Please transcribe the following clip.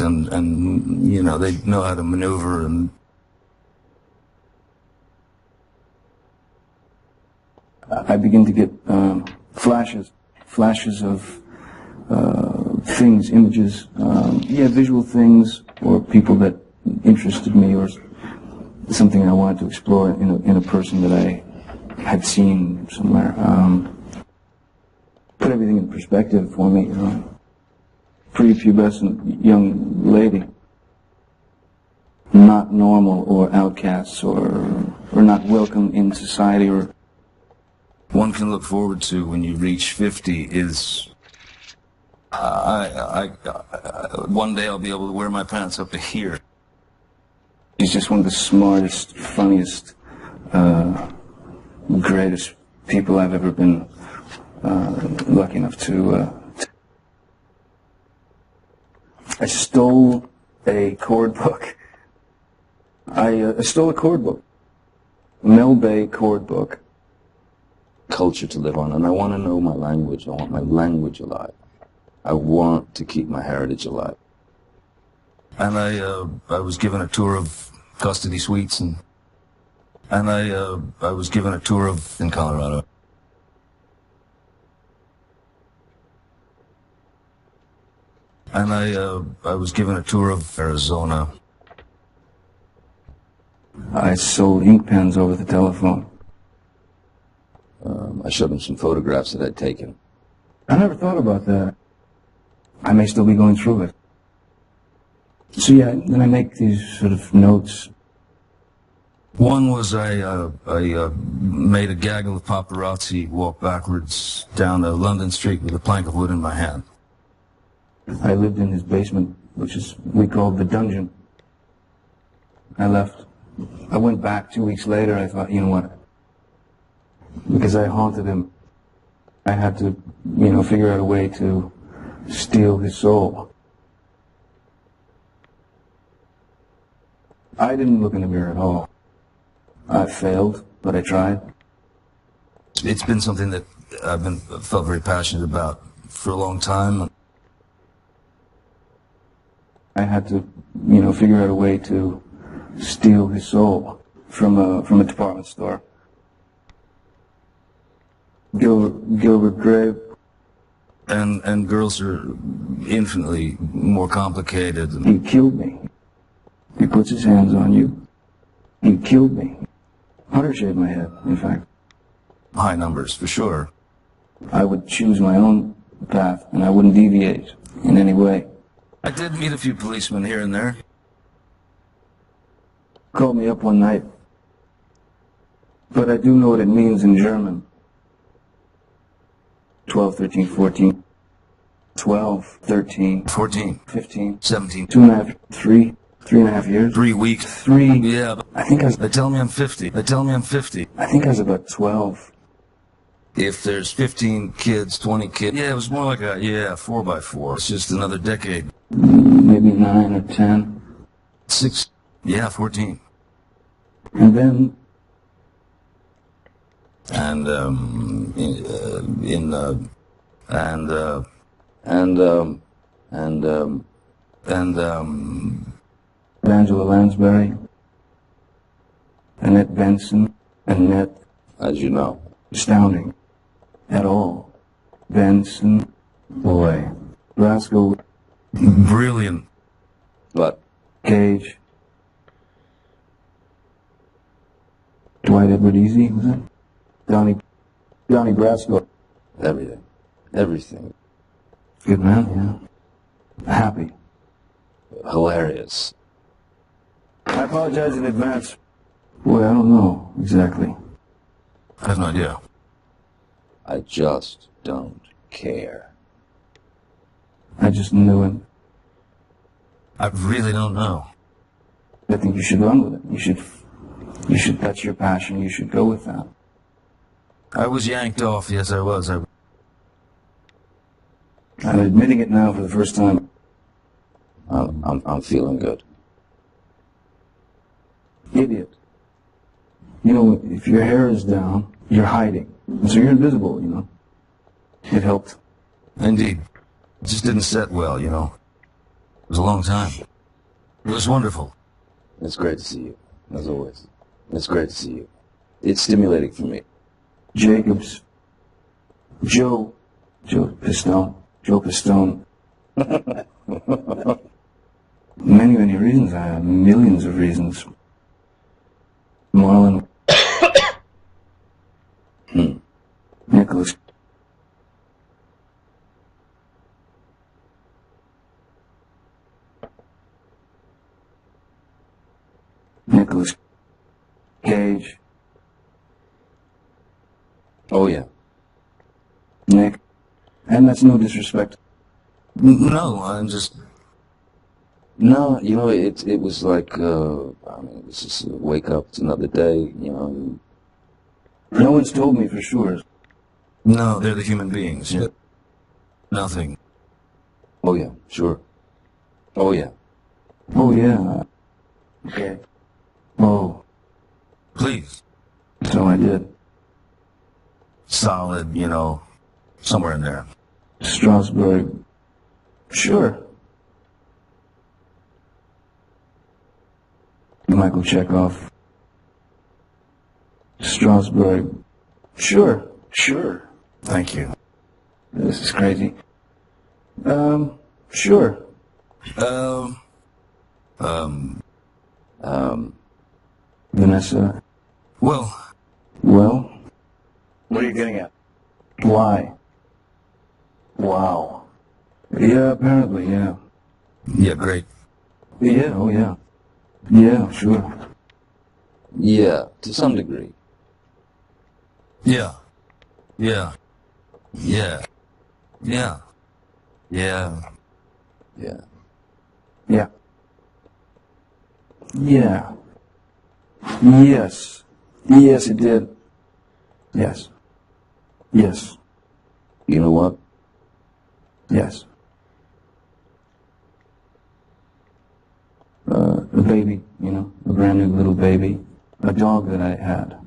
and you know, they know how to maneuver. And I begin to get flashes of things, images, visual things, or people that interested me, or something I wanted to explore in a person that I had seen somewhere. Put everything in perspective for me, you know. Prepubescent young lady, not normal or outcasts or not welcome in society. Or one can look forward to when you reach 50 is one day I'll be able to wear my pants up to here. He's just one of the smartest, funniest, greatest people I've ever been lucky enough to. I stole a chord book. I stole a chord book, Mel Bay chord book. Culture to live on, and I want to know my language. I want my language alive. I want to keep my heritage alive. And I was given a tour of custody suites, and I was given a tour in Colorado. And I was given a tour of Arizona. I sold ink pens over the telephone. I showed him some photographs that I'd taken. I never thought about that. I may still be going through it. So yeah, then I make these sort of notes. One was I made a gaggle of paparazzi walk backwards down a London street with a plank of wood in my hand. I lived in his basement, which is we called the dungeon. I left. I went back 2 weeks later. I thought, you know what? Because I haunted him, I had to, you know, figure out a way to steal his soul. I didn't look in the mirror at all. I failed, but I tried. It's been something that I've felt very passionate about for a long time. I had to, you know, figure out a way to steal his soul from a department store. Gilbert Grape. And girls are infinitely more complicated. He killed me. He puts his hands on you. He killed me. 100 shaved my head, in fact. High numbers, for sure. I would choose my own path, and I wouldn't deviate in any way. I did meet a few policemen here and there. Called me up one night. But I do know what it means in German. 12, 13, 14. 12, 13. 14. 15. 17. 2.5, 3.5 years. 3 weeks. 3. Yeah. I think They tell me I'm 50. They tell me I'm 50. I think I was about 12. If there's 15 kids, 20 kids. Yeah, it was more like 4x4. It's just another decade. Maybe 9 or 10. 6. Yeah, 14. And then... Angela Lansbury, Annette Benson, Annette, as you know, astounding, at all. Benson, boy, Glasgow, brilliant, but Cage, Dwight Edward Easy, was it? Donnie Brasco, everything. Good man, yeah. Happy. Hilarious. I apologize in advance. Boy, I don't know exactly. I have no idea. I just don't care. I just knew him. I really don't know. I think you should run with it. You should, that's your passion. You should go with that. I was yanked off. Yes, I was. I'm admitting it now for the first time. I'm feeling good. Idiot. You know, if your hair is down, you're hiding. And so you're invisible, you know. It helped. Indeed. It just didn't set well, you know. was a long time. It was wonderful. It's great to see you, as always. It's great to see you. It's stimulating for me. Jacobs. Joe Pistone. Many reasons. I have millions of reasons. Marlon. Nicholas. Nicholas Cage. Oh, yeah. Nick. And that's no disrespect. No, I'm just... No, you know, it was like, it was just wake up, it's another day, you know. No one's told me for sure. No, they're the human beings. Yeah. Nothing. Oh, yeah, sure. Oh, yeah. Oh, yeah. Okay. Oh, Please. so I did. Solid, you know, somewhere in there. Strasbourg. Sure. Michael Chekhov. Strasbourg. Sure. Thank you. This is crazy. Sure. Vanessa. Well, Well, what are you getting at? why? Wow. Yeah, apparently, yeah. Yeah, great. Yeah, oh yeah. Yeah, sure. Yeah, to some degree. Yeah. Yeah. Yeah. Yeah. Yeah. Yeah. Yeah. Yeah. Yes. Yes, it did. Yes. Yes. You know what? Yes. A baby, you know, a brand new little baby. A dog that I had.